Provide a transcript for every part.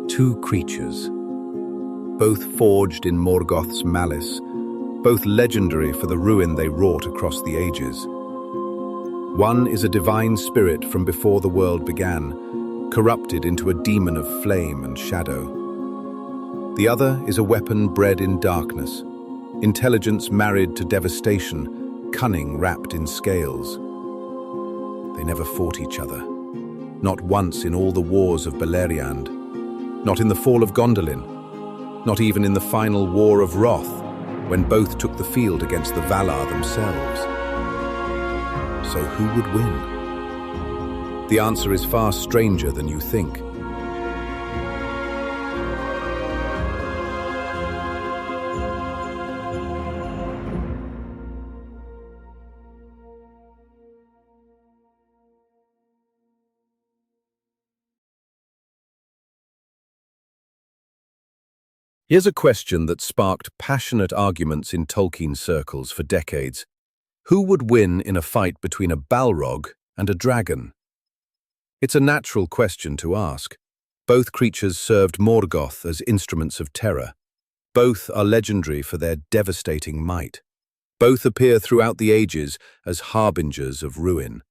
Two creatures, both forged in Morgoth's malice, both legendary for the ruin they wrought across the ages. One is a divine spirit from before the world began, corrupted into a demon of flame and shadow. The other is a weapon bred in darkness, intelligence married to devastation, cunning wrapped in scales. They never fought each other, not once in all the wars of Beleriand, not in the fall of Gondolin, not even in the final war of Wrath, when both took the field against the Valar themselves. So who would win? The answer is far stranger than you think. Here's a question that sparked passionate arguments in Tolkien circles for decades. Who would win in a fight between a Balrog and a dragon? It's a natural question to ask. Both creatures served Morgoth as instruments of terror. Both are legendary for their devastating might. Both appear throughout the ages as harbingers of ruin.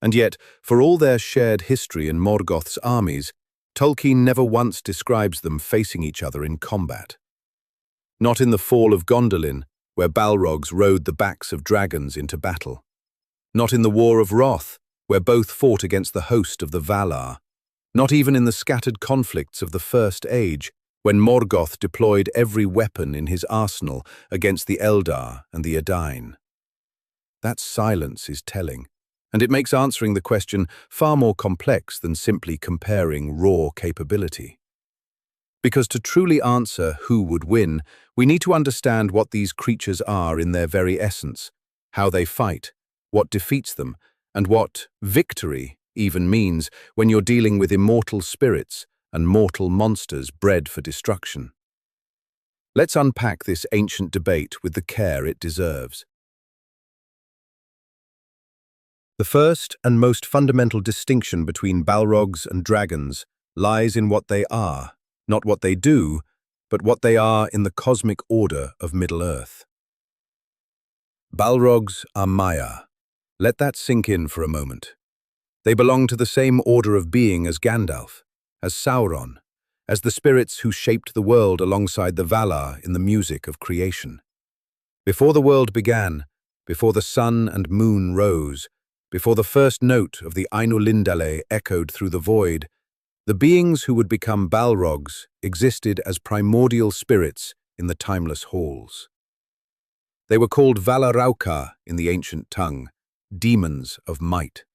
And yet, for all their shared history in Morgoth's armies, Tolkien never once describes them facing each other in combat. Not in the fall of Gondolin, where Balrogs rode the backs of dragons into battle. Not in the War of Wrath, where both fought against the host of the Valar. Not even in the scattered conflicts of the First Age, when Morgoth deployed every weapon in his arsenal against the Eldar and the Edain. That silence is telling, and it makes answering the question far more complex than simply comparing raw capability. Because to truly answer who would win, we need to understand what these creatures are in their very essence, how they fight, what defeats them, and what victory even means when you're dealing with immortal spirits and mortal monsters bred for destruction. Let's unpack this ancient debate with the care it deserves. The first and most fundamental distinction between Balrogs and dragons lies in what they are, not what they do, but what they are in the cosmic order of Middle-earth. Balrogs are Maiar. Let that sink in for a moment. They belong to the same order of being as Gandalf, as Sauron, as the spirits who shaped the world alongside the Valar in the music of creation. Before the world began, before the sun and moon rose, before the first note of the Ainulindale echoed through the void, the beings who would become Balrogs existed as primordial spirits in the timeless halls. They were called Valarauka in the ancient tongue, demons of might,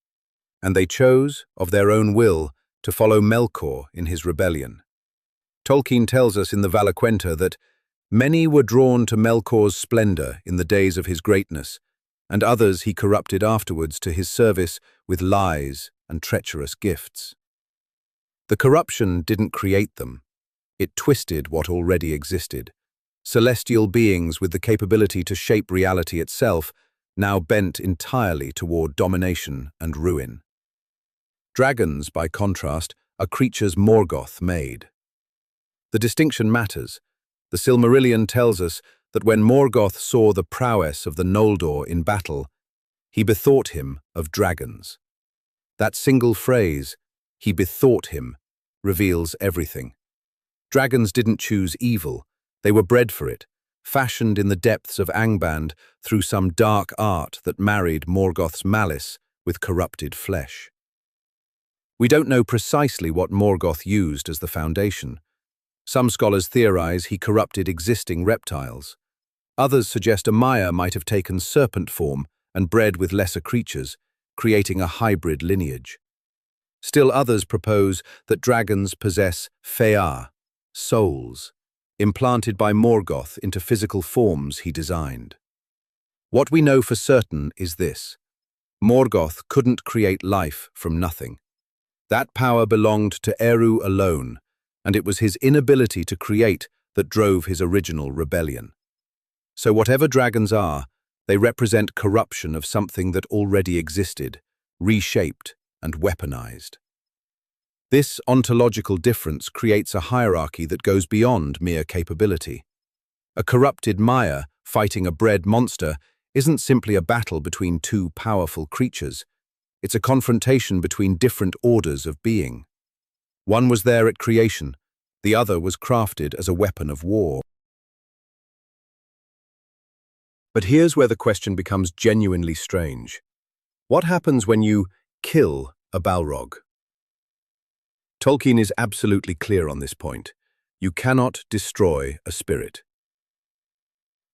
and they chose, of their own will, to follow Melkor in his rebellion. Tolkien tells us in the Valaquenta that many were drawn to Melkor's splendor in the days of his greatness, and others he corrupted afterwards to his service with lies and treacherous gifts. The corruption didn't create them. It twisted what already existed. Celestial beings with the capability to shape reality itself, now bent entirely toward domination and ruin. Dragons, by contrast, are creatures Morgoth made. The distinction matters. The Silmarillion tells us that when Morgoth saw the prowess of the Noldor in battle, he bethought him of dragons. That single phrase, he bethought him, reveals everything. Dragons didn't choose evil, they were bred for it, fashioned in the depths of Angband through some dark art that married Morgoth's malice with corrupted flesh. We don't know precisely what Morgoth used as the foundation. Some scholars theorize he corrupted existing reptiles. Others suggest a Maiar might have taken serpent form and bred with lesser creatures, creating a hybrid lineage. Still others propose that dragons possess Fëa, souls, implanted by Morgoth into physical forms he designed. What we know for certain is this: Morgoth couldn't create life from nothing. That power belonged to Eru alone, and it was his inability to create that drove his original rebellion. So whatever dragons are, they represent corruption of something that already existed, reshaped and weaponized. This ontological difference creates a hierarchy that goes beyond mere capability. A corrupted Maiar fighting a Bred monster isn't simply a battle between two powerful creatures. It's a confrontation between different orders of being. One was there at creation, the other was crafted as a weapon of war. But here's where the question becomes genuinely strange. What happens when you kill a Balrog? Tolkien is absolutely clear on this point. You cannot destroy a spirit.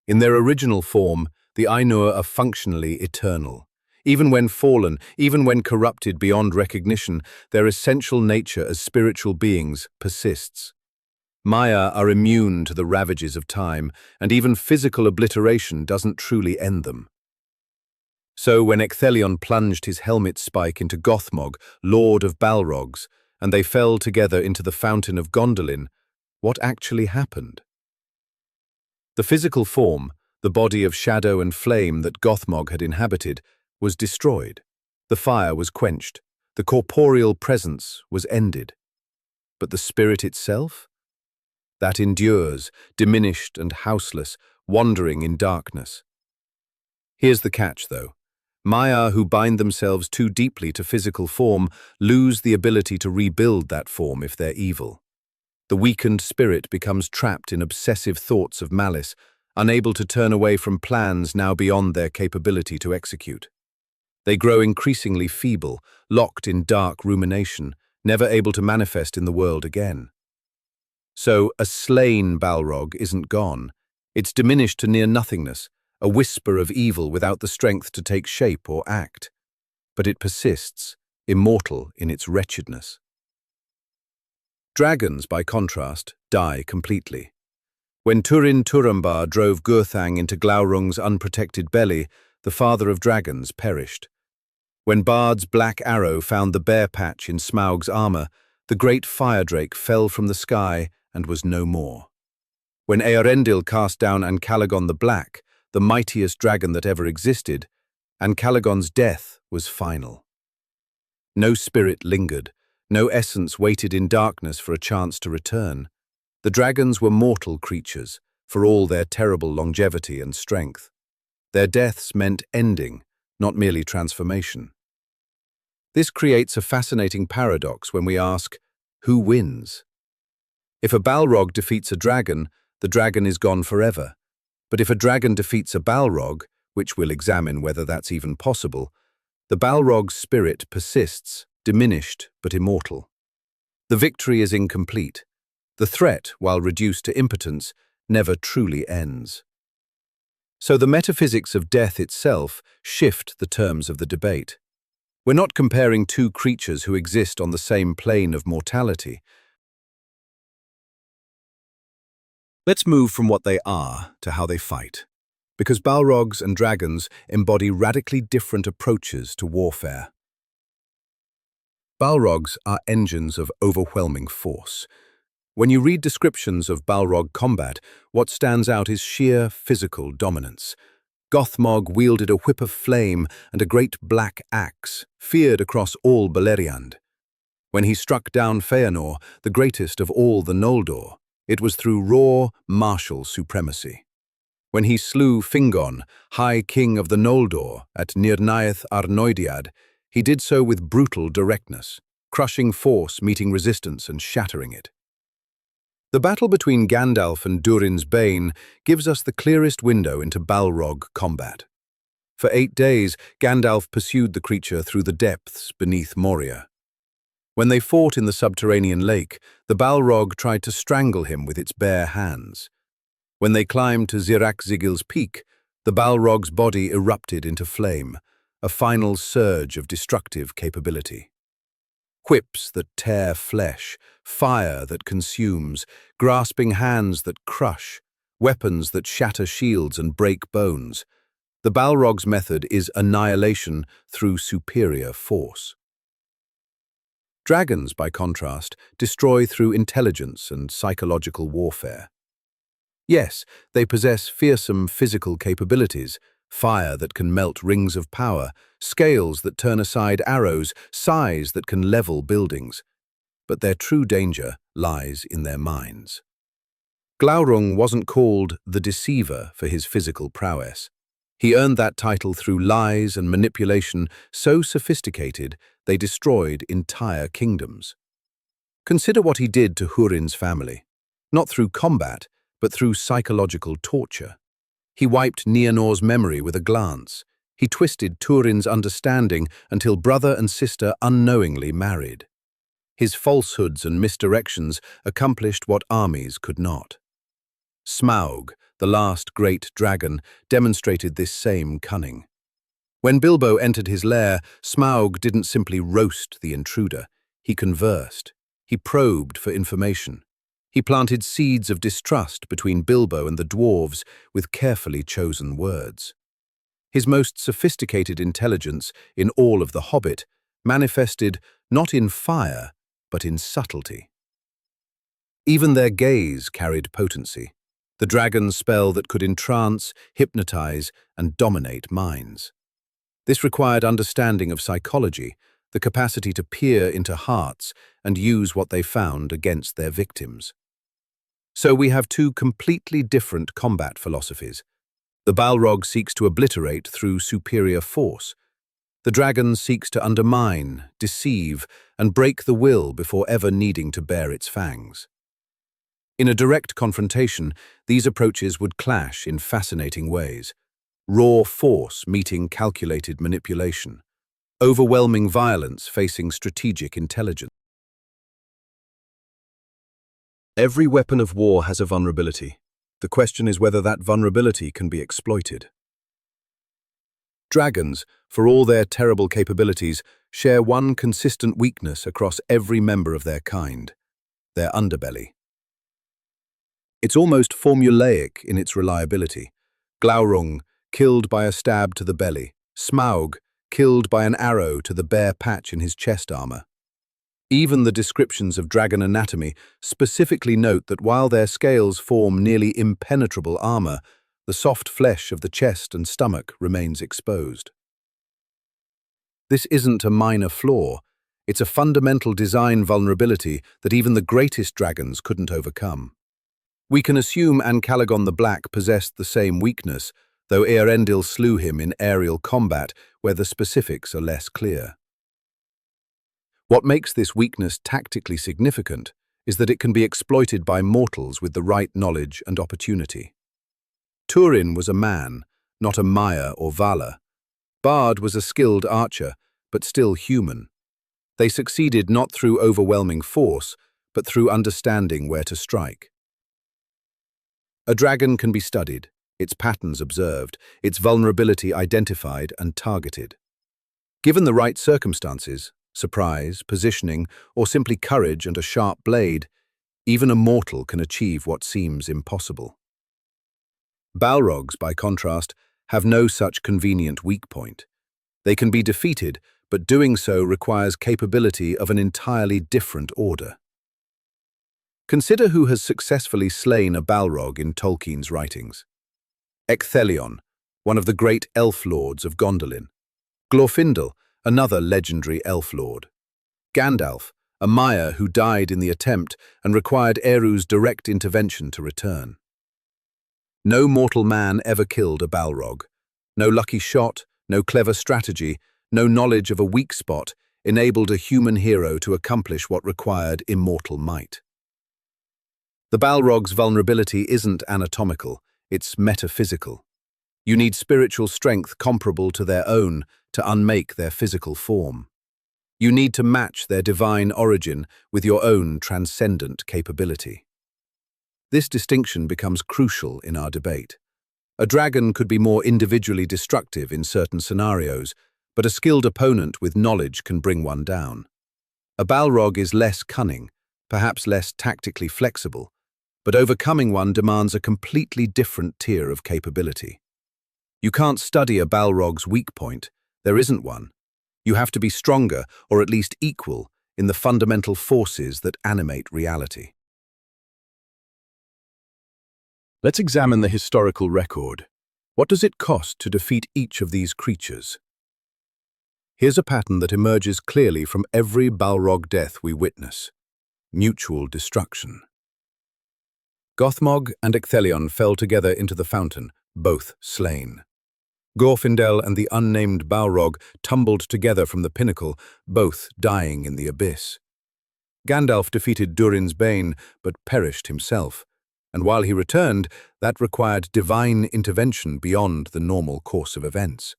In their original form, the Ainur are functionally eternal. Even when fallen, even when corrupted beyond recognition, their essential nature as spiritual beings persists. Maiar are immune to the ravages of time, and even physical obliteration doesn't truly end them. So when Ecthelion plunged his helmet spike into Gothmog, lord of Balrogs, and they fell together into the fountain of Gondolin, what actually happened? The physical form, the body of shadow and flame that Gothmog had inhabited, was destroyed. The fire was quenched. The corporeal presence was ended. But the spirit itself? That endures, diminished and houseless, wandering in darkness. Here's the catch, though. Maiar who bind themselves too deeply to physical form lose the ability to rebuild that form if they're evil. The weakened spirit becomes trapped in obsessive thoughts of malice, unable to turn away from plans now beyond their capability to execute. They grow increasingly feeble, locked in dark rumination, never able to manifest in the world again. So, a slain Balrog isn't gone. It's diminished to near nothingness, a whisper of evil without the strength to take shape or act. But it persists, immortal in its wretchedness. Dragons, by contrast, die completely. When Turin Turambar drove Gurthang into Glaurung's unprotected belly, the father of dragons perished. When Bard's black arrow found the bare patch in Smaug's armor, the great fire drake fell from the sky and was no more. When Eärendil cast down Ancalagon the Black, the mightiest dragon that ever existed, Ancalagon's death was final. No spirit lingered, no essence waited in darkness for a chance to return. The dragons were mortal creatures, for all their terrible longevity and strength. Their deaths meant ending, not merely transformation. This creates a fascinating paradox when we ask, who wins? If a Balrog defeats a dragon, the dragon is gone forever. But if a dragon defeats a Balrog, which we'll examine whether that's even possible, the Balrog's spirit persists, diminished but immortal. The victory is incomplete. The threat, while reduced to impotence, never truly ends. So the metaphysics of death itself shift the terms of the debate. We're not comparing two creatures who exist on the same plane of mortality. Let's move from what they are to how they fight, because Balrogs and dragons embody radically different approaches to warfare. Balrogs are engines of overwhelming force. When you read descriptions of Balrog combat, what stands out is sheer physical dominance. Gothmog wielded a whip of flame and a great black axe, feared across all Beleriand. When he struck down Feanor, the greatest of all the Noldor, it was through raw, martial supremacy. When he slew Fingon, High King of the Noldor, at Nirnaeth Arnoediad, he did so with brutal directness, crushing force meeting resistance and shattering it. The battle between Gandalf and Durin's Bane gives us the clearest window into Balrog combat. For 8 days, Gandalf pursued the creature through the depths beneath Moria. When they fought in the subterranean lake, the Balrog tried to strangle him with its bare hands. When they climbed to Zirak-Zigil's peak, the Balrog's body erupted into flame, a final surge of destructive capability. Whips that tear flesh, fire that consumes, grasping hands that crush, weapons that shatter shields and break bones. The Balrog's method is annihilation through superior force. Dragons, by contrast, destroy through intelligence and psychological warfare. Yes, they possess fearsome physical capabilities, fire that can melt rings of power, scales that turn aside arrows, size that can level buildings. But their true danger lies in their minds. Glaurung wasn't called the Deceiver for his physical prowess. He earned that title through lies and manipulation so sophisticated they destroyed entire kingdoms. Consider what he did to Húrin's family, not through combat, but through psychological torture. He wiped Nianor's memory with a glance. He twisted Túrin's understanding until brother and sister unknowingly married. His falsehoods and misdirections accomplished what armies could not. Smaug, the last great dragon, demonstrated this same cunning. When Bilbo entered his lair, Smaug didn't simply roast the intruder. He conversed. He probed for information. He planted seeds of distrust between Bilbo and the dwarves with carefully chosen words. His most sophisticated intelligence in all of The Hobbit manifested not in fire, but in subtlety. Even their gaze carried potency, the dragon's spell that could entrance, hypnotize, and dominate minds. This required understanding of psychology, the capacity to peer into hearts and use what they found against their victims. So we have two completely different combat philosophies. The Balrog seeks to obliterate through superior force. The dragon seeks to undermine, deceive, and break the will before ever needing to bare its fangs. In a direct confrontation, these approaches would clash in fascinating ways. Raw force meeting calculated manipulation. Overwhelming violence facing strategic intelligence. Every weapon of war has a vulnerability. The question is whether that vulnerability can be exploited. Dragons, for all their terrible capabilities, share one consistent weakness across every member of their kind: their underbelly. It's almost formulaic in its reliability. Glaurung, killed by a stab to the belly. Smaug, killed by an arrow to the bare patch in his chest armor. Even the descriptions of dragon anatomy specifically note that while their scales form nearly impenetrable armor, the soft flesh of the chest and stomach remains exposed. This isn't a minor flaw, it's a fundamental design vulnerability that even the greatest dragons couldn't overcome. We can assume Ancalagon the Black possessed the same weakness, though Eärendil slew him in aerial combat where the specifics are less clear. What makes this weakness tactically significant is that it can be exploited by mortals with the right knowledge and opportunity. Túrin was a man, not a Maiar or Valar. Bard was a skilled archer, but still human. They succeeded not through overwhelming force, but through understanding where to strike. A dragon can be studied, its patterns observed, its vulnerability identified and targeted. Given the right circumstances, surprise, positioning, or simply courage and a sharp blade, even a mortal can achieve what seems impossible. Balrogs, by contrast, have no such convenient weak point. They can be defeated, but doing so requires capability of an entirely different order. Consider who has successfully slain a Balrog in Tolkien's writings. Ecthelion, one of the great elf lords of Gondolin. Glorfindel, another legendary elf lord. Gandalf, a Maiar who died in the attempt and required Eru's direct intervention to return. No mortal man ever killed a Balrog. No lucky shot, no clever strategy, no knowledge of a weak spot enabled a human hero to accomplish what required immortal might. The Balrog's vulnerability isn't anatomical, it's metaphysical. You need spiritual strength comparable to their own to unmake their physical form. You need to match their divine origin with your own transcendent capability. This distinction becomes crucial in our debate. A dragon could be more individually destructive in certain scenarios, but a skilled opponent with knowledge can bring one down. A Balrog is less cunning, perhaps less tactically flexible, but overcoming one demands a completely different tier of capability. You can't study a Balrog's weak point. There isn't one. You have to be stronger, or at least equal, in the fundamental forces that animate reality. Let's examine the historical record. What does it cost to defeat each of these creatures? Here's a pattern that emerges clearly from every Balrog death we witness: mutual destruction. Gothmog and Ecthelion fell together into the fountain, both slain. Glorfindel and the unnamed Balrog tumbled together from the pinnacle, both dying in the abyss. Gandalf defeated Durin's Bane, but perished himself, and while he returned, that required divine intervention beyond the normal course of events.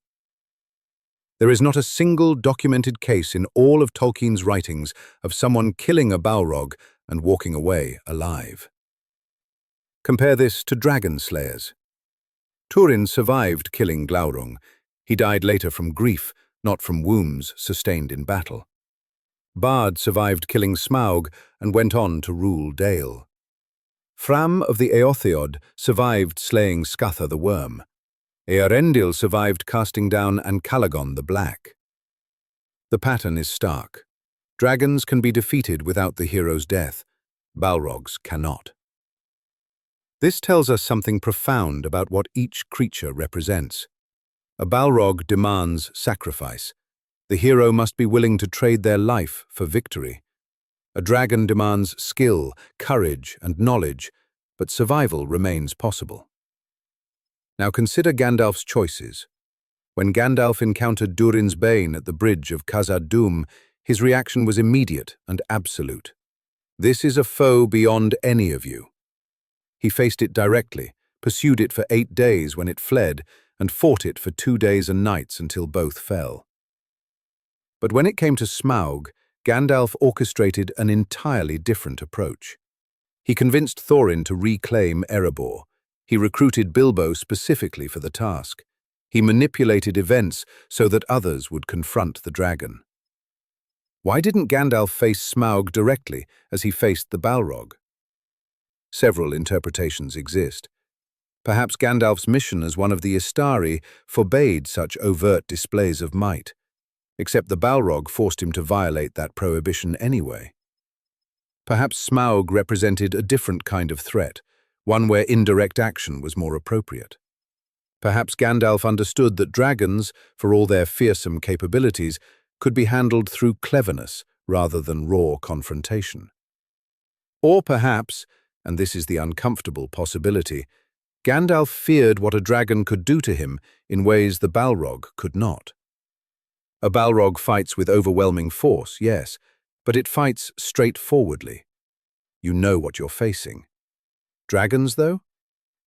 There is not a single documented case in all of Tolkien's writings of someone killing a Balrog and walking away alive. Compare this to dragon slayers. Turin survived killing Glaurung. He died later from grief, not from wounds sustained in battle. Bard survived killing Smaug and went on to rule Dale. Fram of the Eotheod survived slaying Scatha the Worm. Earendil survived casting down Ancalagon the Black. The pattern is stark. Dragons can be defeated without the hero's death. Balrogs cannot. This tells us something profound about what each creature represents. A Balrog demands sacrifice. The hero must be willing to trade their life for victory. A dragon demands skill, courage, and knowledge, but survival remains possible. Now consider Gandalf's choices. When Gandalf encountered Durin's Bane at the bridge of Khazad-dûm, his reaction was immediate and absolute. This is a foe beyond any of you. He faced it directly, pursued it for 8 days when it fled, and fought it for 2 days and nights until both fell. But when it came to Smaug, Gandalf orchestrated an entirely different approach. He convinced Thorin to reclaim Erebor. He recruited Bilbo specifically for the task. He manipulated events so that others would confront the dragon. Why didn't Gandalf face Smaug directly as he faced the Balrog? Several interpretations exist. Perhaps Gandalf's mission as one of the Istari forbade such overt displays of might, except the Balrog forced him to violate that prohibition anyway. Perhaps Smaug represented a different kind of threat, one where indirect action was more appropriate. Perhaps Gandalf understood that dragons, for all their fearsome capabilities, could be handled through cleverness rather than raw confrontation. Or perhaps, and this is the uncomfortable possibility, Gandalf feared what a dragon could do to him in ways the Balrog could not. A Balrog fights with overwhelming force, yes, but it fights straightforwardly. You know what you're facing. Dragons, though?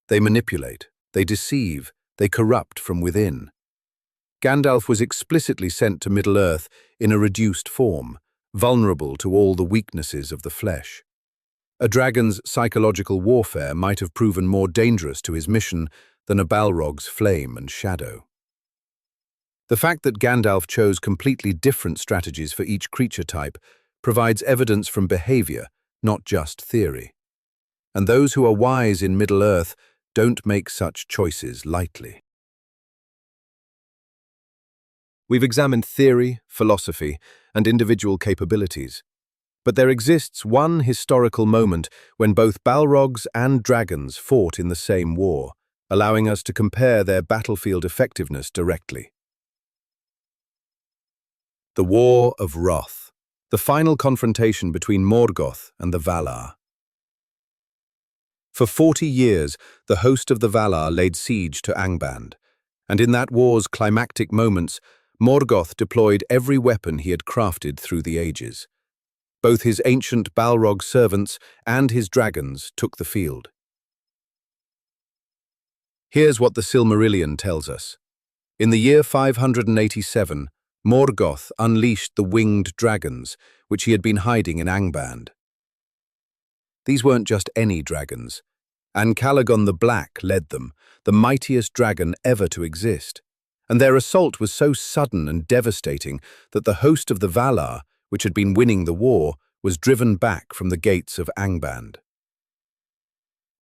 They manipulate, they deceive, they corrupt from within. Gandalf was explicitly sent to Middle-earth in a reduced form, vulnerable to all the weaknesses of the flesh. A dragon's psychological warfare might have proven more dangerous to his mission than a Balrog's flame and shadow. The fact that Gandalf chose completely different strategies for each creature type provides evidence from behavior, not just theory. And those who are wise in Middle-earth don't make such choices lightly. We've examined theory, philosophy, and individual capabilities. But there exists one historical moment when both Balrogs and dragons fought in the same war, allowing us to compare their battlefield effectiveness directly. The War of Wrath, the final confrontation between Morgoth and the Valar. For 40 years, the host of the Valar laid siege to Angband, and in that war's climactic moments, Morgoth deployed every weapon he had crafted through the ages. Both his ancient Balrog servants and his dragons took the field. Here's what the Silmarillion tells us. In the year 587, Morgoth unleashed the winged dragons, which he had been hiding in Angband. These weren't just any dragons. Ancalagon the Black led them, the mightiest dragon ever to exist. And their assault was so sudden and devastating that the host of the Valar, which had been winning the war, was driven back from the gates of Angband.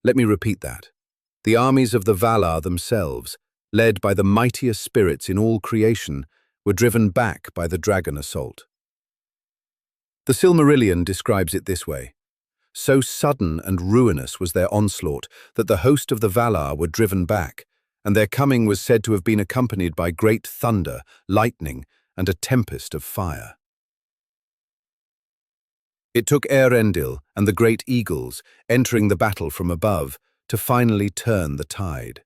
Let me repeat that. The armies of the Valar themselves, led by the mightiest spirits in all creation, were driven back by the dragon assault. The Silmarillion describes it this way. So sudden and ruinous was their onslaught that the host of the Valar were driven back, and their coming was said to have been accompanied by great thunder, lightning, and a tempest of fire. It took Eärendil and the great eagles, entering the battle from above, to finally turn the tide.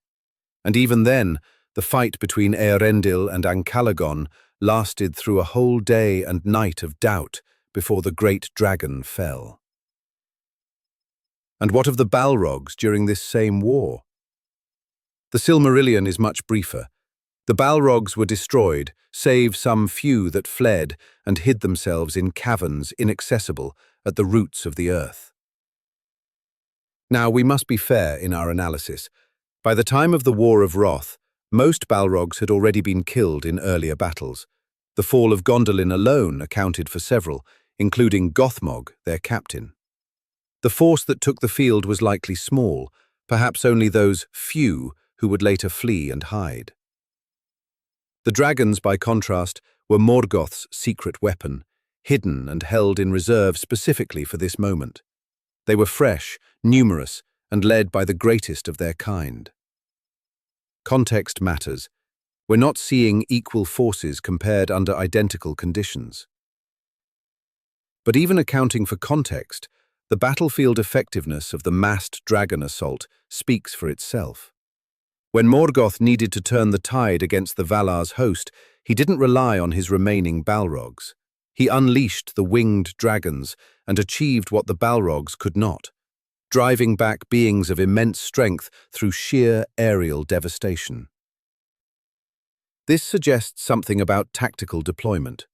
And even then, the fight between Eärendil and Ancalagon lasted through a whole day and night of doubt before the great dragon fell. And what of the Balrogs during this same war? The Silmarillion is much briefer. The Balrogs were destroyed, save some few that fled and hid themselves in caverns inaccessible at the roots of the earth. Now, we must be fair in our analysis. By the time of the War of Wrath, most Balrogs had already been killed in earlier battles. The fall of Gondolin alone accounted for several, including Gothmog, their captain. The force that took the field was likely small, perhaps only those few who would later flee and hide. The dragons, by contrast, were Morgoth's secret weapon, hidden and held in reserve specifically for this moment. They were fresh, numerous, and led by the greatest of their kind. Context matters. We're not seeing equal forces compared under identical conditions. But even accounting for context, the battlefield effectiveness of the massed dragon assault speaks for itself. When Morgoth needed to turn the tide against the Valar's host, he didn't rely on his remaining Balrogs. He unleashed the winged dragons and achieved what the Balrogs could not, driving back beings of immense strength through sheer aerial devastation. This suggests something about tactical deployment.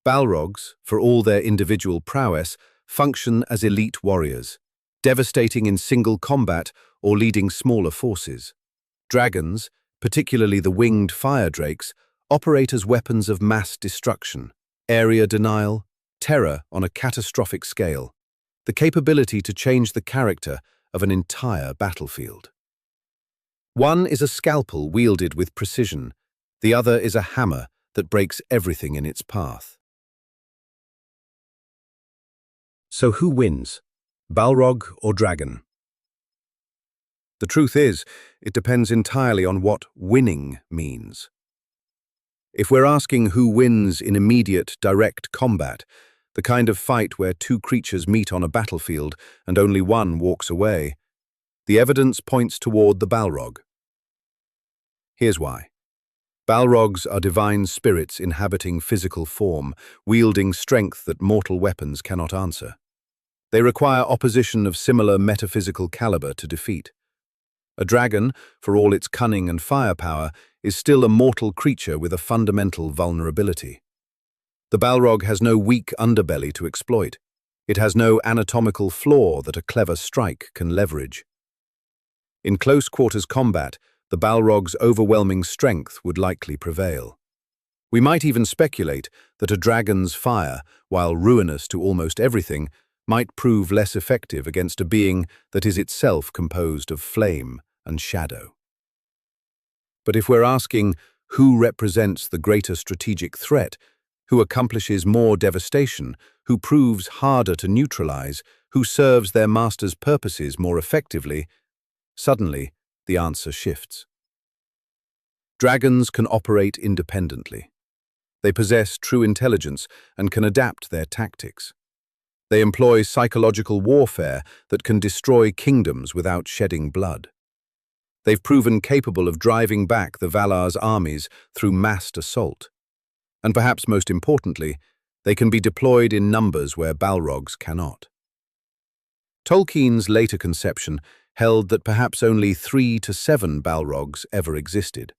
Balrogs, for all their individual prowess, function as elite warriors, devastating in single combat or leading smaller forces. Dragons, particularly the winged fire drakes, operate as weapons of mass destruction, area denial, terror on a catastrophic scale, the capability to change the character of an entire battlefield. One is a scalpel wielded with precision, the other is a hammer that breaks everything in its path. So who wins, Balrog or dragon? The truth is, it depends entirely on what winning means. If we're asking who wins in immediate, direct combat, the kind of fight where two creatures meet on a battlefield and only one walks away, the evidence points toward the Balrog. Here's why. Balrogs are divine spirits inhabiting physical form, wielding strength that mortal weapons cannot answer. They require opposition of similar metaphysical caliber to defeat. A dragon, for all its cunning and firepower, is still a mortal creature with a fundamental vulnerability. The Balrog has no weak underbelly to exploit. It has no anatomical flaw that a clever strike can leverage. In close quarters combat, the Balrog's overwhelming strength would likely prevail. We might even speculate that a dragon's fire, while ruinous to almost everything, might prove less effective against a being that is itself composed of flame and shadow. But if we're asking who represents the greater strategic threat, who accomplishes more devastation, who proves harder to neutralize, who serves their master's purposes more effectively, suddenly the answer shifts. Dragons can operate independently. They possess true intelligence and can adapt their tactics. They employ psychological warfare that can destroy kingdoms without shedding blood. They've proven capable of driving back the Valar's armies through massed assault. And perhaps most importantly, they can be deployed in numbers where Balrogs cannot. Tolkien's later conception held that perhaps only 3 to 7 Balrogs ever existed.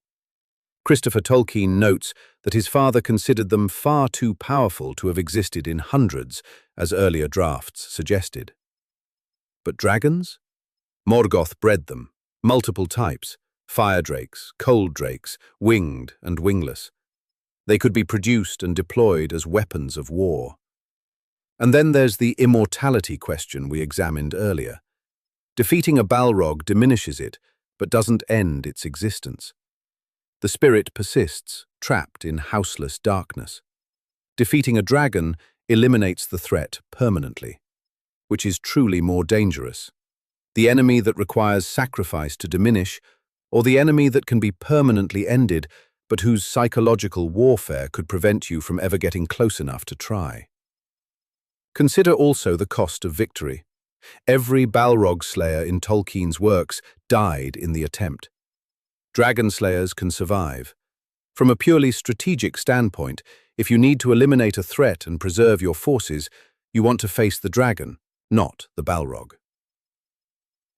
Christopher Tolkien notes that his father considered them far too powerful to have existed in hundreds, as earlier drafts suggested. But dragons? Morgoth bred them, multiple types, fire drakes, cold drakes, winged and wingless. They could be produced and deployed as weapons of war. And then there's the immortality question we examined earlier. Defeating a Balrog diminishes it, but doesn't end its existence. The spirit persists, trapped in houseless darkness. Defeating a dragon eliminates the threat permanently. which is truly more dangerous? The enemy that requires sacrifice to diminish, or the enemy that can be permanently ended, but whose psychological warfare could prevent you from ever getting close enough to try? Consider also the cost of victory. Every Balrog slayer in Tolkien's works died in the attempt. Dragon slayers can survive. From a purely strategic standpoint, if you need to eliminate a threat and preserve your forces, you want to face the dragon, not the Balrog.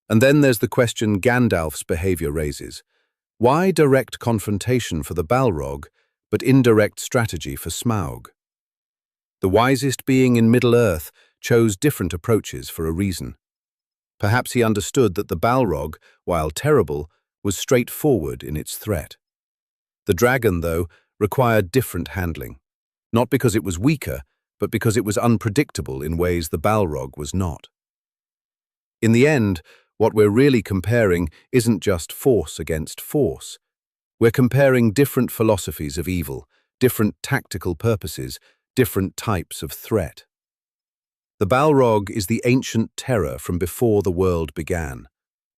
And then there's the question Gandalf's behavior raises. Why direct confrontation for the Balrog, but indirect strategy for Smaug? The wisest being in Middle-earth chose different approaches for a reason. Perhaps he understood that the Balrog, while terrible, was straightforward in its threat. The dragon, though, required different handling, not because it was weaker, but because it was unpredictable in ways the Balrog was not. In the end, what we're really comparing isn't just force against force. We're comparing different philosophies of evil, different tactical purposes, different types of threat. The Balrog is the ancient terror from before the world began.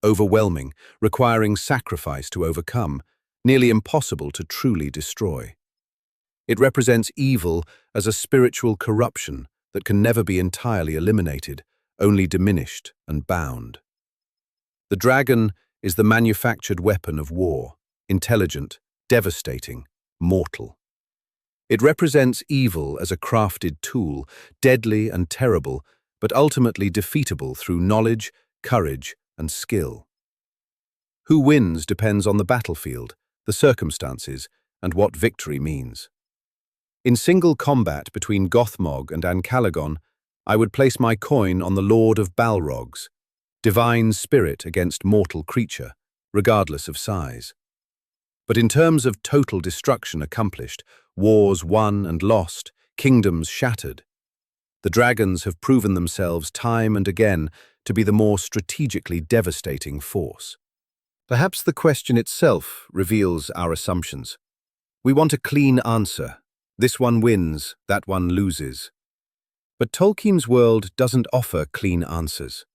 Overwhelming, requiring sacrifice to overcome, nearly impossible to truly destroy. It represents evil as a spiritual corruption that can never be entirely eliminated, only diminished and bound. The dragon is the manufactured weapon of war, intelligent, devastating, mortal. It represents evil as a crafted tool, deadly and terrible, but ultimately defeatable through knowledge, courage, and skill. Who wins depends on the battlefield, the circumstances, and what victory means. In single combat between Gothmog and Ancalagon, I would place my coin on the Lord of Balrogs, divine spirit against mortal creature, regardless of size. But in terms of total destruction accomplished, wars won and lost, kingdoms shattered, the dragons have proven themselves time and again to be the more strategically devastating force. Perhaps the question itself reveals our assumptions. We want a clean answer. This one wins, that one loses. But Tolkien's world doesn't offer clean answers.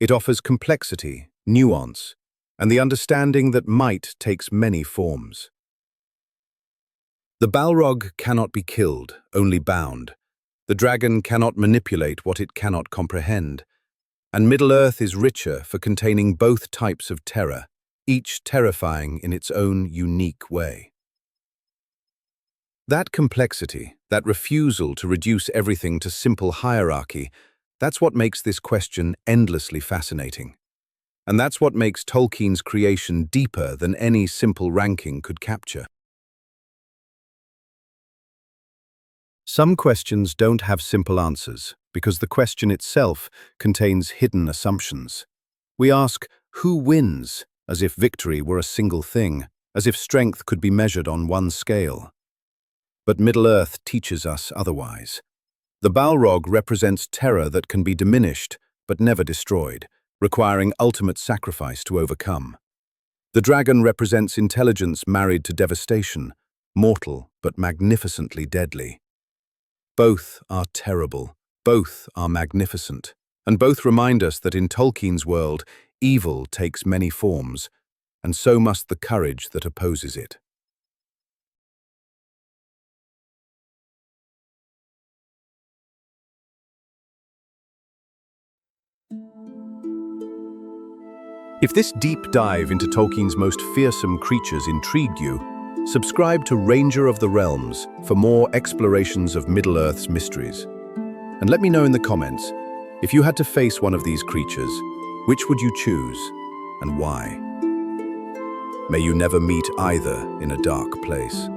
It offers complexity, nuance, and the understanding that might takes many forms. The Balrog cannot be killed, only bound. The dragon cannot manipulate what it cannot comprehend. And Middle-earth is richer for containing both types of terror, each terrifying in its own unique way. That complexity, that refusal to reduce everything to simple hierarchy, that's what makes this question endlessly fascinating. And that's what makes Tolkien's creation deeper than any simple ranking could capture. Some questions don't have simple answers, because the question itself contains hidden assumptions. We ask, who wins, as if victory were a single thing, as if strength could be measured on one scale. But Middle-earth teaches us otherwise. The Balrog represents terror that can be diminished, but never destroyed, requiring ultimate sacrifice to overcome. The dragon represents intelligence married to devastation, mortal but magnificently deadly. Both are terrible, both are magnificent, and both remind us that in Tolkien's world, evil takes many forms, and so must the courage that opposes it. If this deep dive into Tolkien's most fearsome creatures intrigued you, subscribe to Ranger of the Realms for more explorations of Middle-earth's mysteries. And let me know in the comments, if you had to face one of these creatures, which would you choose and why? May you never meet either in a dark place.